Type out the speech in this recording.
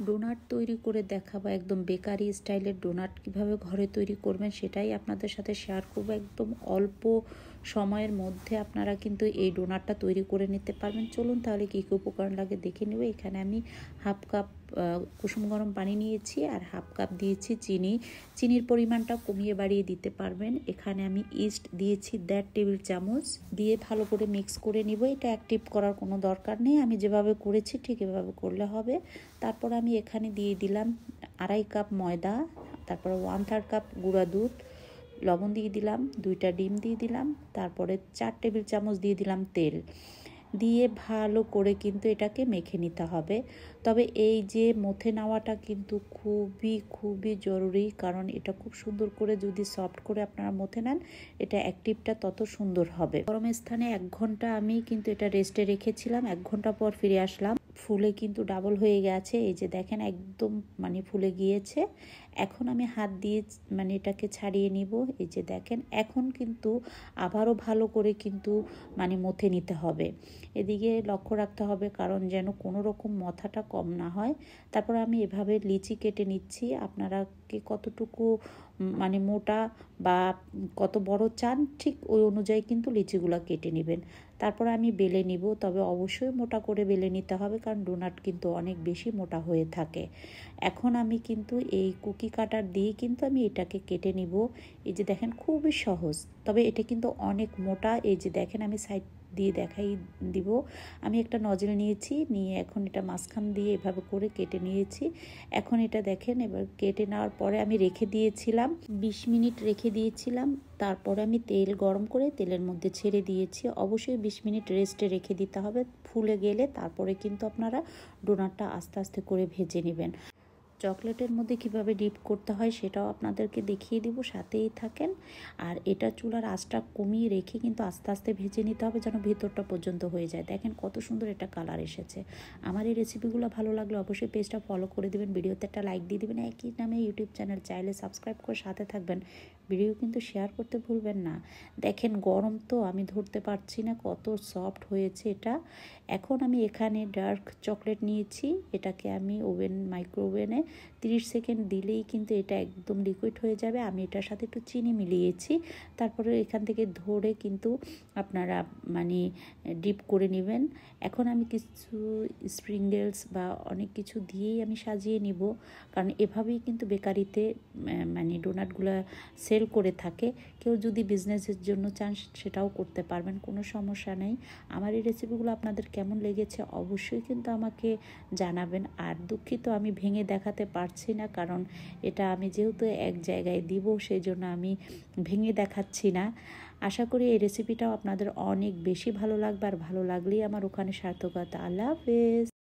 Donut তৈরি করে দেখাবো, একদম বেকারি স্টাইলের ডোনাট কিভাবে ঘরে তৈরি করবেন সেটাই আপনাদের সাথে শেয়ার করবো। একদম অল্প সময়ের মধ্যে আপনারা কিন্তু এই ডোনাটটা তৈরি করে নিতে পারবেন। চলুন তাহলে কী কী উপকরণ লাগে দেখে নেব। এখানে আমি হাফ কাপ কুসুম গরম পানি নিয়েছি আর হাফ কাপ দিয়েছি চিনি। চিনির পরিমাণটা কমিয়ে বাড়িয়ে দিতে পারবেন। এখানে আমি ইস্ট দিয়েছি 1.5 টেবিল চামচ, দিয়ে ভালো করে মিক্স করে নিব। এটা অ্যাক্টিভ করার কোনো দরকার নেই, আমি যেভাবে করেছি ঠিক এভাবে করলে হবে। তারপর আমি এখানে দিয়ে দিলাম 2.5 কাপ ময়দা, তারপর 1/3 কাপ গুঁড়া দুধ, লবণ দিয়ে দিলাম, 2টা ডিম দিয়ে দিলাম, তারপরে 4 টেবিল চামচ দিয়ে দিলাম তেল, দিয়ে ভালো করে কিন্তু এটাকে মেখে নিতে হবে। তবে এই যে মথে নেওয়াটা কিন্তু খুবই জরুরি, কারণ এটা খুব সুন্দর করে যদি সফট করে আপনারা মথে নেন, এটা অ্যাক্টিভটা তত সুন্দর হবে। গরমের স্থানে 1 ঘন্টা আমি কিন্তু এটা রেস্টে রেখেছিলাম। 1 ঘন্টা পর ফিরে আসলাম, ফুলে কিন্তু ডাবল হয়ে গেছে। এই যে দেখেন একদম ফুলে গিয়েছে। এখন আমি হাত দিয়ে এটাকে ছাড়িয়ে নিব। এই যে দেখেন, এখন কিন্তু আবারও ভালো করে কিন্তু মথে নিতে হবে। এদিকে লক্ষ্য রাখতে হবে কারণ যেন কোনো রকম মথাটা কম না হয়। তারপর আমি এভাবে লিচি কেটে নিচ্ছি। আপনারা কে কতটুকু মোটা বা কত বড় চান ঠিক ওই অনুযায়ী কিন্তু লিচিগুলো কেটে নেবেন। তারপর আমি বেলে নিব, তবে অবশ্যই মোটা করে বেলে নিতে হবে কারণ ডোনাট কিন্তু অনেক বেশি মোটা হয়ে থাকে। এখন আমি কিন্তু এই কুকি কাটার দিয়ে কিন্তু আমি এটাকে কেটে নিব। এই যে দেখেন খুবই সহজ, তবে এটা কিন্তু অনেক মোটা। এই যে দেখেন আমি সাইড দিয়ে দেখাই দিব। আমি একটা নজল নিয়েছি, নিয়ে এখন এটা মাঝখান দিয়ে এভাবে করে কেটে নিয়েছি। এখন এটা দেখেন, এবার কেটে নেওয়ার পরে আমি রেখে দিয়েছিলাম 20 মিনিট রেখে দিয়েছিলাম। তারপরে আমি তেল গরম করে তেলের মধ্যে ছেড়ে দিয়েছি। অবশ্যই 20 মিনিট রেস্টে রেখে দিতে হবে। ফুলে গেলে তারপরে কিন্তু আপনারা ডোনাটটা আস্তে আস্তে করে ভেজে নেবেন। চকলেটের মধ্যে কিভাবে ডিপ করতে হয় সেটাও আপনাদেরকে দেখিয়ে দিব, সাথেই থাকেন। আর এটা চুলার আঁচটা কমিয়ে রেখে কিন্তু আস্তে আস্তে ভেজে নিতে হবে যেন ভেতরটা পর্যন্ত হয়ে যায়। দেখেন কত সুন্দর এটা কালার এসেছে। আমার এই রেসিপিগুলো ভালো লাগলে অবশ্যই পেজটা ফলো করে দেবেন, ভিডিওতে একটা লাইক দিয়ে দেবেন। একই নামে ইউটিউব চ্যানেল, চাইলে সাবস্ক্রাইব করে সাথে থাকবেন। ভিডিও কিন্তু শেয়ার করতে ভুলবেন না। দেখেন গরম তো আমি ধরতে পারছি না, কত সফট হয়েছে এটা। এখন আমি এখানে ডার্ক চকলেট নিয়েছি, এটাকে আমি মাইক্রো ওভেনে 30 সেকেন্ড দিলেই কিন্তু এটা একদম লিকুইড হয়ে যাবে। আমি এটার সাথে একটু চিনি মিলিয়েছি। তারপরে এখান থেকে ধরে কিন্তু আপনারা ডিপ করে নেবেন। এখন আমি কিছু স্প্রিংগেলস বা অনেক কিছু দিয়েই আমি সাজিয়ে নিব, কারণ এভাবেই কিন্তু বেকারিতে ডোনাটগুলো সেল করে থাকে। কেউ যদি বিজনেসের জন্য চান সেটাও করতে পারবেন, কোনো সমস্যা নেই। আমার এই রেসিপিগুলো আপনাদের কেমন লেগেছে অবশ্যই কিন্তু আমাকে জানাবেন। আর দুঃখিত আমি ভেঙে দেখাতে পারছি না, কারণ এটা আমি যেহেতু এক জায়গায় দিব সেই জন্য আমি ভেঙে দেখাচ্ছি না। আশা করি এই রেসিপিটাও আপনাদের অনেক বেশি ভালো লাগবে, আর ভালো লাগলেই আমার ওখানে সার্থকতা। আল্লাহ হাফেজ।